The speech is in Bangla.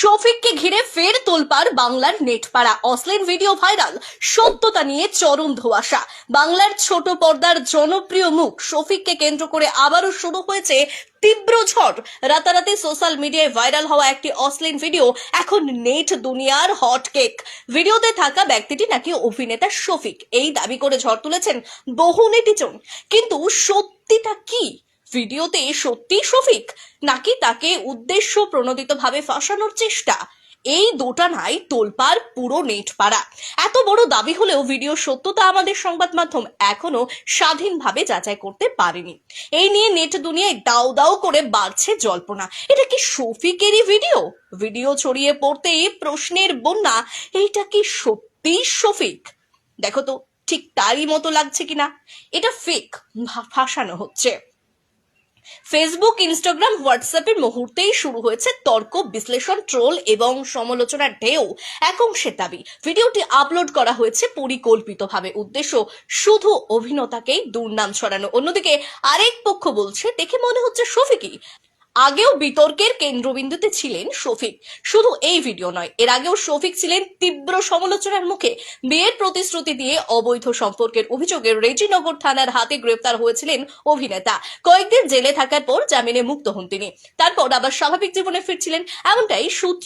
শফিককে ঘিরে ফের তোলপাড় বাংলার নেটপাড়া। অশ্লীল ভিডিও ভাইরাল, সত্যতা নিয়ে চরম ধোঁয়াশা। বাংলার ছোট পর্দার জনপ্রিয় মুখ শফিককে কেন্দ্র করে আবারও শুরু হয়েছে তীব্র ঝড়। রাতারাতি সোশ্যাল মিডিয়ায় ভাইরাল হওয়া একটি অশ্লীল ভিডিও এখন নেট দুনিয়ার হট কেক। ভিডিওতে থাকা ব্যক্তিটি নাকি অভিনেতা শফিক, এই দাবি করে ঝড় তুলেছেন বহু নেটিজন। কিন্তু সত্যিটা কি? ভিডিওতে সত্যি শফিক, নাকি তাকে উদ্দেশ্য প্রণোদিতভাবে ফাঁসানোর চেষ্টা? এই দোটানায় তোলপাড় পুরো নেটপাড়া। এত বড় দাবি হলেও ভিডিও সত্যতা আমাদের সংবাদ মাধ্যম এখনো স্বাধীনভাবে যাচাই করতে পারেনি। এই নিয়ে নেট দুনিয়ায় দাও দাও করে বাড়ছে জল্পনা। এটা কি শফিকেরই ভিডিও? ভিডিও ছড়িয়ে পড়তেই প্রশ্নের বন্যা, এইটা কি সত্যি শফিক? দেখো তো ঠিক তারই মতো লাগছে কিনা। এটা ফেক, ফাঁসানো হচ্ছে। ফেসবুক, ইনস্টাগ্রাম, হোয়াটসঅ্যাপের মুহূর্তেই শুরু হয়েছে তর্ক, বিশ্লেষণ, ট্রোল এবং সমালোচনার ঢেউ। এক অংশের দাবি ভিডিওটি আপলোড করা হয়েছে পরিকল্পিতভাবে, উদ্দেশ্য শুধু অভিনেতাকেই দুর্নাম ছড়ানো। অন্যদিকে আরেক পক্ষ বলছে দেখে মনে হচ্ছে শফিকই আগেও বিতর্কের কেন্দ্রবিন্দুতে ছিলেন শফিক। শুধু এই ভিডিও নয়, এর আগেও শফিক ছিলেন তীব্র সমালোচনার মুখে। বিয়ের প্রতিশ্রুতি দিয়ে অবৈধ সম্পর্কের অভিযোগে রেজিনগর থানার হাতে গ্রেফতার হয়েছিলেন অভিনেতা। কয়েকদিন জেলে থাকার পর জামিনে মুক্ত হন তিনি। তারপর আবার স্বাভাবিক জীবনে ফিরছিলেন, এমনটাই সূত্র